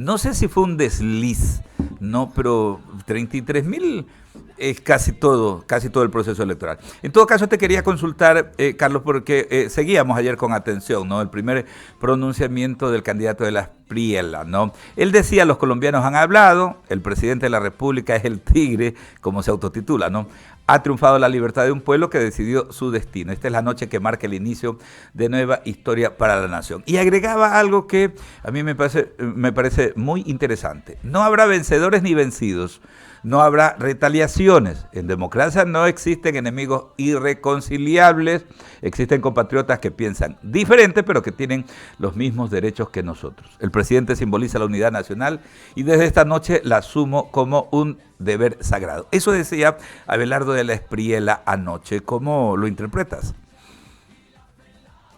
No sé si fue un desliz, no, pero 33.000 es casi todo el proceso electoral. En todo caso, te quería consultar, Carlos, porque seguíamos ayer con atención, ¿no? El primer pronunciamiento del candidato de la Espriella, ¿no? Él decía, los colombianos han hablado, el presidente de la República es el tigre, como se autotitula, ¿no? Ha triunfado la libertad de un pueblo que decidió su destino. Esta es la noche que marca el inicio de nueva historia para la nación. Y agregaba algo que a mí me parece muy interesante. No habrá vencedores ni vencidos. No habrá retaliaciones. En democracia no existen enemigos irreconciliables. Existen compatriotas que piensan diferente, pero que tienen los mismos derechos que nosotros. El presidente simboliza la unidad nacional y desde esta noche la asumo como un deber sagrado. Eso decía Abelardo de la Espriella anoche. ¿Cómo lo interpretas?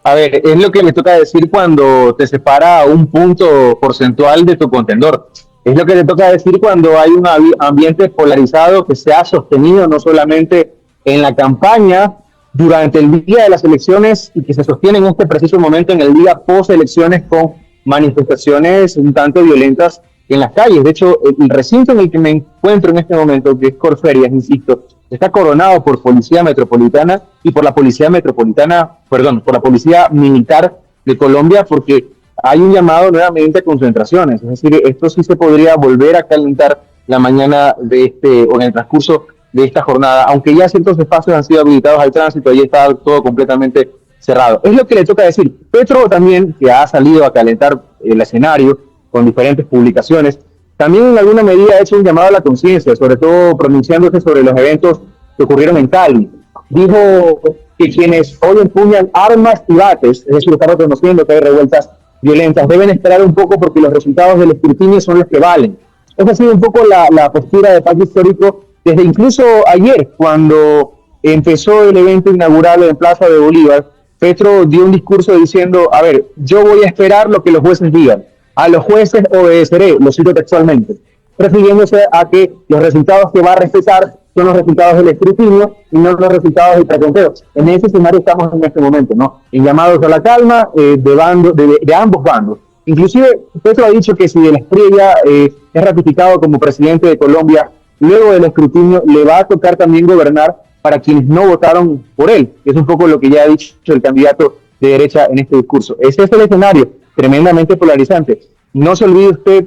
A ver, es lo que me toca decir cuando te separa un punto porcentual de tu contendor. Es lo que le toca decir cuando hay un ambiente polarizado que se ha sostenido no solamente en la campaña, durante el día de las elecciones y que se sostiene en este preciso momento en el día post elecciones con manifestaciones un tanto violentas en las calles. De hecho, el recinto en el que me encuentro en este momento, que es Corferias, insisto, está coronado por Policía Metropolitana y por la Policía por la Policía Militar de Colombia, porque hay un llamado nuevamente a concentraciones. Es decir, esto sí se podría volver a calentar la mañana o en el transcurso de esta jornada, aunque ya ciertos espacios han sido habilitados al tránsito, ahí está todo completamente cerrado. Es lo que le toca decir. Petro también, que ha salido a calentar el escenario con diferentes publicaciones, también en alguna medida ha hecho un llamado a la conciencia, sobre todo pronunciándose sobre los eventos que ocurrieron en Cali. Dijo que quienes hoy empuñan armas y bates, es decir, está reconociendo que hay revueltas violentas, deben esperar un poco porque los resultados del escrutinio son los que valen. Esa ha sido un poco la postura de Pacto Histórico desde incluso ayer, cuando empezó el evento inaugural en Plaza de Bolívar. Petro dio un discurso diciendo, a ver, yo voy a esperar lo que los jueces digan, a los jueces obedeceré, lo cito textualmente, refiriéndose a que los resultados que va a respetar son los resultados del escrutinio y no los resultados del preconteo. En ese escenario estamos en este momento, ¿no? En llamados a la calma de ambos bandos. Inclusive, Petro ha dicho que si de la Espriella es ratificado como presidente de Colombia, luego del escrutinio le va a tocar también gobernar para quienes no votaron por él. Es un poco lo que ya ha dicho el candidato de derecha en este discurso. Ese es el escenario tremendamente polarizante. No se olvide usted,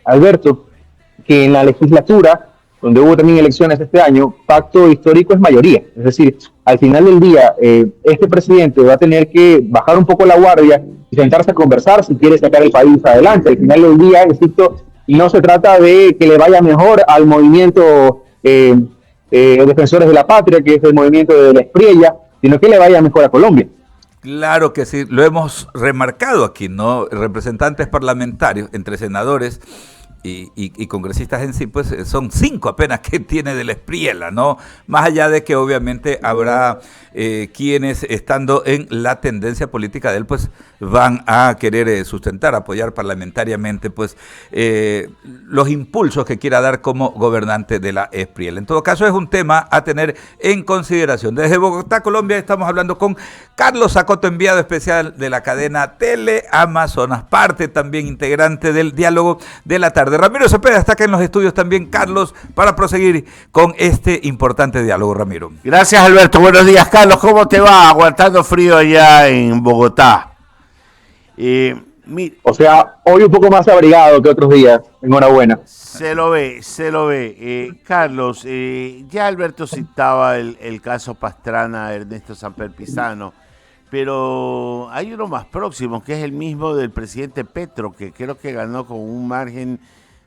Alberto, que en la legislatura, donde hubo también elecciones este año, pacto histórico es mayoría. Es decir, al final del día, este presidente va a tener que bajar un poco la guardia y sentarse a conversar si quiere sacar el país adelante. Al final del día, insisto, no se trata de que le vaya mejor al movimiento Defensores de la Patria, que es el movimiento de la Espriella, sino que le vaya mejor a Colombia. Claro que sí, lo hemos remarcado aquí, ¿no? Representantes parlamentarios, entre senadores y congresistas en sí, pues son 5 apenas que tiene de la Espriella, ¿no? Más allá de que obviamente habrá quienes, estando en la tendencia política de él, pues van a querer sustentar, apoyar parlamentariamente, pues los impulsos que quiera dar como gobernante de la Espriella. En todo caso, es un tema a tener en consideración. Desde Bogotá, Colombia, estamos hablando con Carlos Sacoto, enviado especial de la cadena Teleamazonas, parte también integrante del diálogo de la tarde. Ramiro Cepeda está acá en los estudios también, Carlos, para proseguir con este importante diálogo. Ramiro. Gracias, Alberto. Buenos días, Carlos. ¿Cómo te va? Aguantando frío allá en Bogotá. O sea, hoy un poco más abrigado que otros días. Enhorabuena. Se lo ve. Carlos, ya Alberto citaba el caso Pastrana, Ernesto Samper Pizano, pero hay uno más próximo, que es el mismo del presidente Petro, que creo que ganó con un margen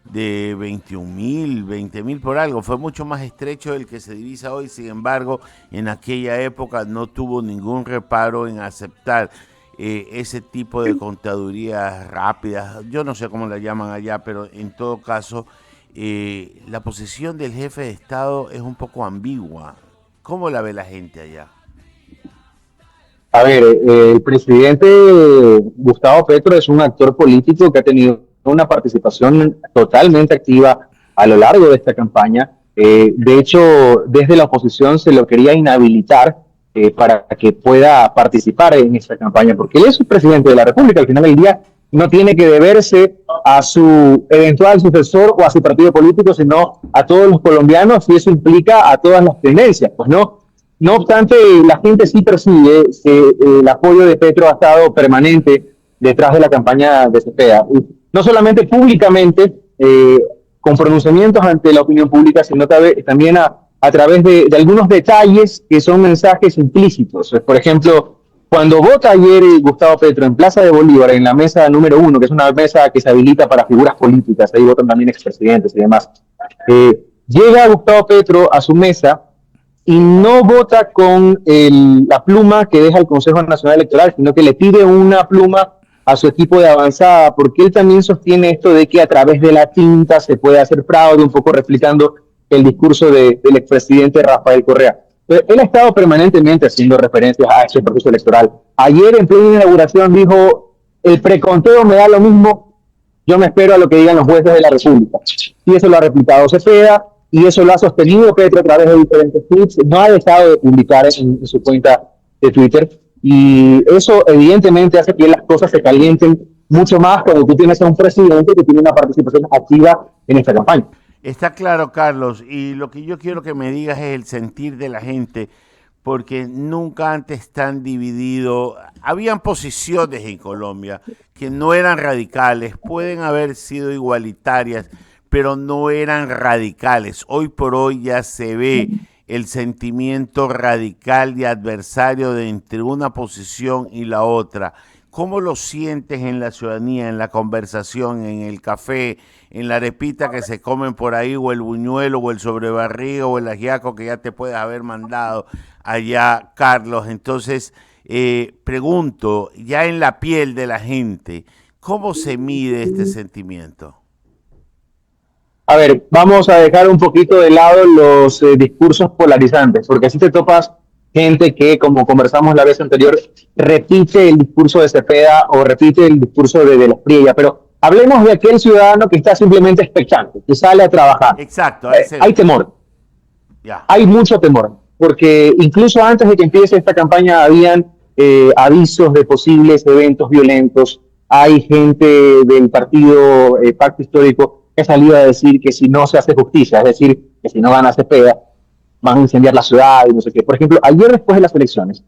de 20.000 por algo. Fue mucho más estrecho el que se divisa hoy. Sin embargo, en aquella época no tuvo ningún reparo en aceptar ese tipo de contadurías rápidas. Yo no sé cómo la llaman allá, pero en todo caso, la posición del jefe de Estado es un poco ambigua. ¿Cómo la ve la gente allá? A ver, el presidente Gustavo Petro es un actor político que ha tenido una participación totalmente activa a lo largo de esta campaña. De hecho, desde la oposición se lo quería inhabilitar para que pueda participar en esta campaña, porque él es el presidente de la República. Al final del día, no tiene que deberse a su eventual sucesor o a su partido político, sino a todos los colombianos, y eso implica a todas las tendencias, pues no. No obstante, la gente sí percibe que el apoyo de Petro ha estado permanente detrás de la campaña de Cepeda. Y no solamente públicamente, con pronunciamientos ante la opinión pública, sino también a través de algunos detalles que son mensajes implícitos. Por ejemplo, cuando vota ayer Gustavo Petro en Plaza de Bolívar, en la mesa número 1, que es una mesa que se habilita para figuras políticas, ahí votan también expresidentes y demás, llega Gustavo Petro a su mesa y no vota con la pluma que deja el Consejo Nacional Electoral, sino que le pide una pluma a su equipo de avanzada, porque él también sostiene esto de que a través de la tinta se puede hacer fraude, un poco replicando el discurso del expresidente Rafael Correa. Él ha estado permanentemente haciendo referencias a ese proceso electoral. Ayer en plena inauguración dijo, el preconteo me da lo mismo, yo me espero a lo que digan los jueces de la República. Y eso lo ha replicado Cepeda, y eso lo ha sostenido Petro a través de diferentes tweets. No ha dejado de publicar en su cuenta de Twitter. Y eso evidentemente hace que las cosas se calienten mucho más cuando tú tienes a un presidente que tiene una participación activa en esta campaña. Está claro, Carlos, y lo que yo quiero que me digas es el sentir de la gente, porque nunca antes tan dividido. Habían posiciones en Colombia que no eran radicales, pueden haber sido igualitarias, pero no eran radicales. Hoy por hoy ya se ve el sentimiento radical y adversario de entre una posición y la otra. ¿Cómo lo sientes en la ciudadanía, en la conversación, en el café, en la arepita que se comen por ahí, o el buñuelo, o el sobrebarriga, o el ajiaco que ya te puedes haber mandado allá, Carlos? Entonces, pregunto, ya en la piel de la gente, ¿cómo se mide este sentimiento? A ver, vamos a dejar un poquito de lado los discursos polarizantes, porque así te topas gente que, como conversamos la vez anterior, repite el discurso de Cepeda o repite el discurso de la Espriella, pero hablemos de aquel ciudadano que está simplemente expectante, que sale a trabajar. Exacto. Hay temor, hay mucho temor, porque incluso antes de que empiece esta campaña habían avisos de posibles eventos violentos. Hay gente del partido Pacto Histórico que ha salido a decir que si no se hace justicia, es decir, que si no gana Cepeda, van a incendiar la ciudad y no sé qué. Por ejemplo, ayer después de las elecciones,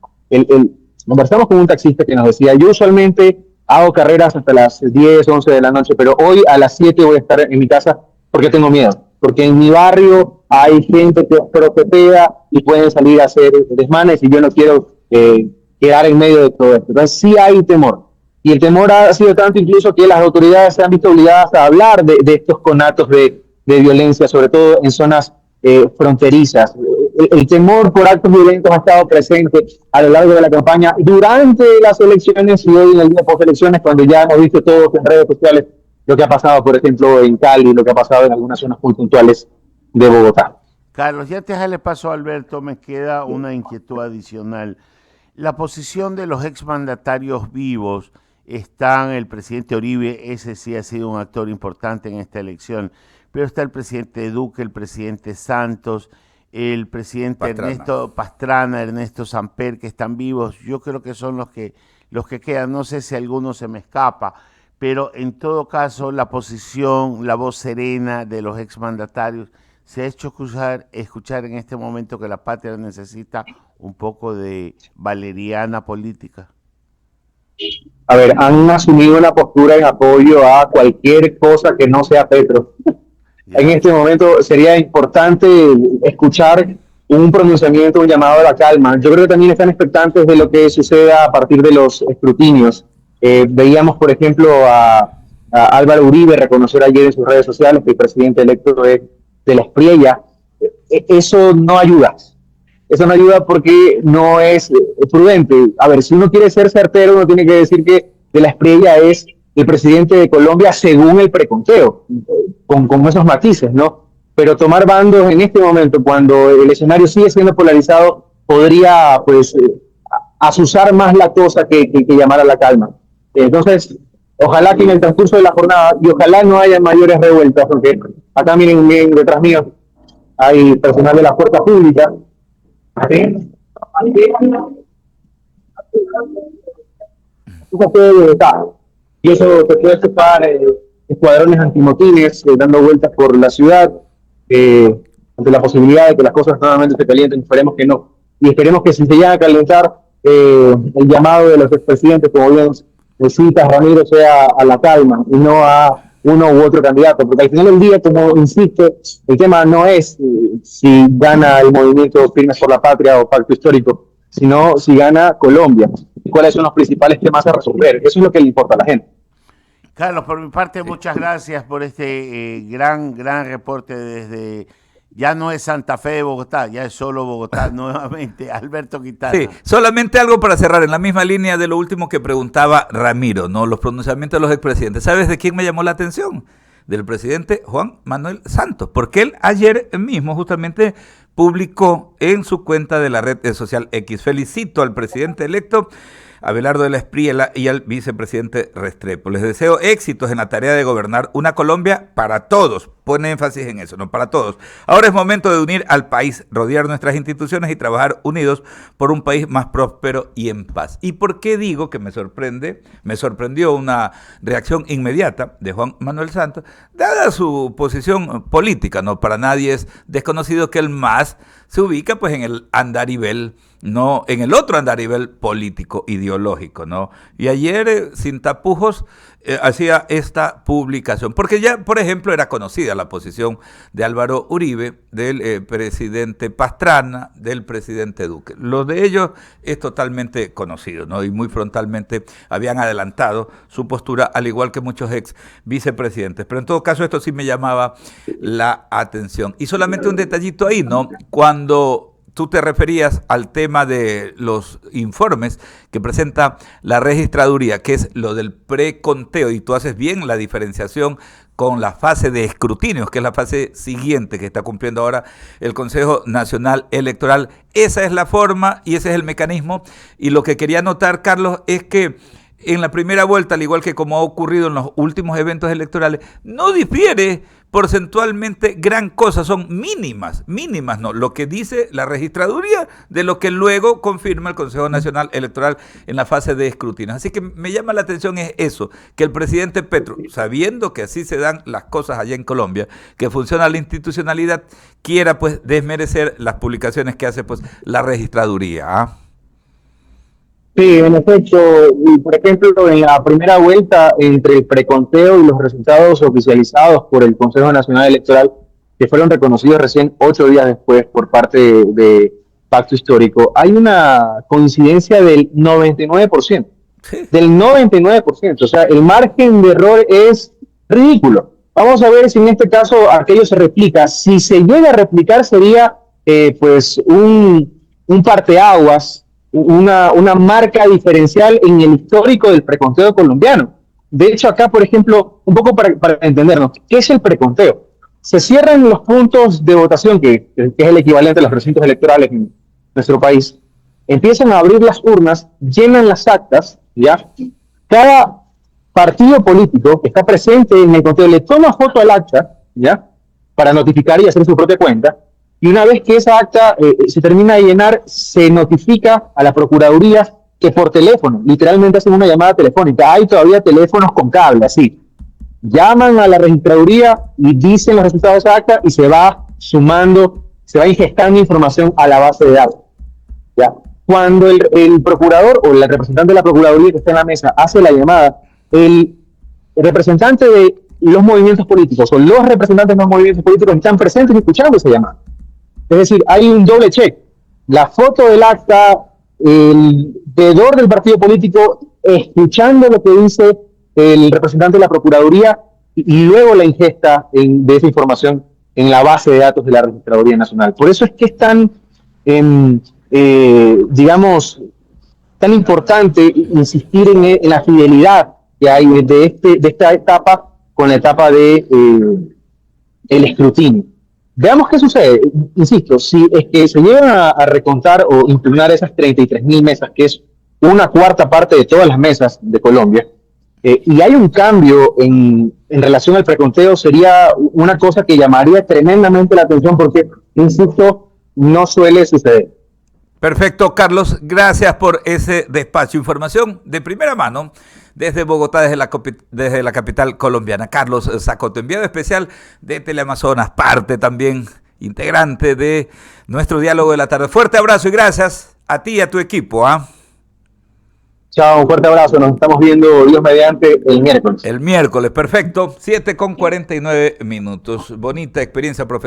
conversamos con un taxista que nos decía, yo usualmente hago carreras hasta las 10, 11 de la noche, pero hoy a las 7 voy a estar en mi casa porque tengo miedo, porque en mi barrio hay gente que protestea y pueden salir a hacer desmanes y yo no quiero quedar en medio de todo esto. Entonces sí hay temor. Y el temor ha sido tanto incluso que las autoridades se han visto obligadas a hablar de estos conatos de violencia, sobre todo en zonas fronterizas. El temor por actos violentos ha estado presente a lo largo de la campaña, durante las elecciones y hoy en el día post elecciones, cuando ya hemos visto todos en redes sociales lo que ha pasado, por ejemplo, en Cali, lo que ha pasado en algunas zonas muy puntuales de Bogotá. Carlos, ya te dejarle paso a Alberto, me queda una inquietud adicional. La posición de los exmandatarios vivos están el presidente Uribe, ese sí ha sido un actor importante en esta elección, pero está el presidente Duque, el presidente Santos, el presidente Ernesto Pastrana, Ernesto Samper, que están vivos. Yo creo que son los que quedan. No sé si alguno se me escapa, pero en todo caso la posición, la voz serena de los exmandatarios se ha hecho escuchar en este momento que la patria necesita un poco de valeriana política. A ver, han asumido una postura en apoyo a cualquier cosa que no sea Petro. En este momento sería importante escuchar un pronunciamiento, un llamado a la calma. Yo creo que también están expectantes de lo que suceda a partir de los escrutinios. Veíamos, por ejemplo, a Álvaro Uribe reconocer ayer en sus redes sociales que el presidente electo es de la Espriella. Eso no ayuda. Eso no ayuda porque no es prudente. A ver, si uno quiere ser certero, uno tiene que decir que de la Espriella es el presidente de Colombia según el preconteo, con esos matices, ¿no? Pero tomar bandos en este momento, cuando el escenario sigue siendo polarizado, podría, pues, azuzar más la cosa que llamar a la calma. Entonces, ojalá que en el transcurso de la jornada, y ojalá no haya mayores revueltas, porque acá miren detrás mío, hay personal de la fuerza pública. ¿Sí? Y eso te puede topar escuadrones antimotines dando vueltas por la ciudad, ante la posibilidad de que las cosas nuevamente se calienten. Esperemos que no. Y esperemos que si se llega a calentar, el llamado de los expresidentes, como bien citas, Ramiro, sea a la calma y no a uno u otro candidato, porque al final del día, como insiste, el tema no es si gana el movimiento Firmes por la Patria o Pacto Histórico, sino si gana Colombia y cuáles son los principales temas a resolver. Eso es lo que le importa a la gente. Carlos, por mi parte, muchas gracias por este gran reporte desde, ya no es Santa Fe de Bogotá, ya es solo Bogotá nuevamente. Alberto Quintana. Sí, solamente algo para cerrar, en la misma línea de lo último que preguntaba Ramiro, ¿no? Los pronunciamientos de los expresidentes. ¿Sabes de quién me llamó la atención? Del presidente Juan Manuel Santos, porque él ayer mismo justamente publicó en su cuenta de la red social X: felicito al presidente electo Abelardo de la Espriella y al vicepresidente Restrepo. Les deseo éxitos en la tarea de gobernar una Colombia para todos. Pone énfasis en eso, no para todos. Ahora es momento de unir al país, rodear nuestras instituciones y trabajar unidos por un país más próspero y en paz. ¿Y por qué digo que me sorprende? Me sorprendió una reacción inmediata de Juan Manuel Santos, dada su posición política, ¿no? Para nadie es desconocido que el MAS se ubica pues en el andarivel, no en el otro andarivel político, ideológico, ¿no? Y ayer, sin tapujos, hacía esta publicación, porque ya, por ejemplo, era conocida la posición de Álvaro Uribe, del presidente Pastrana, del presidente Duque. Lo de ellos es totalmente conocido, ¿no? Y muy frontalmente habían adelantado su postura, al igual que muchos ex vicepresidentes. Pero en todo caso, esto sí me llamaba la atención. Y solamente un detallito ahí, ¿no? Cuando tú te referías al tema de los informes que presenta la registraduría, que es lo del preconteo, y tú haces bien la diferenciación con la fase de escrutinios, que es la fase siguiente que está cumpliendo ahora el Consejo Nacional Electoral. Esa es la forma y ese es el mecanismo. Y lo que quería notar, Carlos, es que en la primera vuelta, al igual que como ha ocurrido en los últimos eventos electorales, no difiere porcentualmente gran cosa, son mínimas, no, lo que dice la registraduría de lo que luego confirma el Consejo Nacional Electoral en la fase de escrutinio. Así que me llama la atención es eso, que el presidente Petro, sabiendo que así se dan las cosas allá en Colombia, que funciona la institucionalidad, quiera pues desmerecer las publicaciones que hace pues la registraduría, ¿ah? Sí, en efecto, y por ejemplo, en la primera vuelta entre el preconteo y los resultados oficializados por el Consejo Nacional Electoral, que fueron reconocidos recién 8 días después por parte de Pacto Histórico, hay una coincidencia del 99%, del 99%, o sea, el margen de error es ridículo. Vamos a ver si en este caso aquello se replica. Si se llega a replicar sería pues un parteaguas, una marca diferencial en el histórico del preconteo colombiano. De hecho, acá, por ejemplo, un poco para entendernos, ¿qué es el preconteo? Se cierran los puntos de votación, que es el equivalente a los recintos electorales en nuestro país, empiezan a abrir las urnas, llenan las actas, ¿ya? Cada partido político que está presente en el conteo le toma foto al acta, ¿ya? Para notificar y hacer su propia cuenta. Y una vez que esa acta se termina de llenar, se notifica a la Procuraduría que por teléfono, literalmente hacen una llamada telefónica. Hay todavía teléfonos con cable, así. Llaman a la registraduría y dicen los resultados de esa acta y se va sumando, se va ingestando información a la base de datos. ¿Ya? Cuando el procurador o el representante de la Procuraduría que está en la mesa hace la llamada, el representante de los movimientos políticos o los representantes de los movimientos políticos están presentes y escuchando esa llamada. Es decir, hay un doble check. La foto del acta, el veedor del partido político escuchando lo que dice el representante de la Procuraduría y luego la ingesta de esa información en la base de datos de la Registraduría Nacional. Por eso es que es tan, digamos, tan importante insistir en la fidelidad que hay de esta etapa con la etapa de el escrutinio. Veamos qué sucede. Insisto, si es que se llegan a recontar o impugnar esas 33.000 mesas, que es una cuarta parte de todas las mesas de Colombia, y hay un cambio en relación al preconteo, sería una cosa que llamaría tremendamente la atención porque, insisto, no suele suceder. Perfecto, Carlos. Gracias por ese despacho. Información de primera mano desde Bogotá, desde la capital colombiana. Carlos Zacoto, enviado especial de Teleamazonas, parte también integrante de nuestro diálogo de la tarde. Fuerte abrazo y gracias a ti y a tu equipo. Chao, un fuerte abrazo. Nos estamos viendo, Dios mediante, el miércoles. El miércoles, perfecto. 7:49. Bonita experiencia profesional.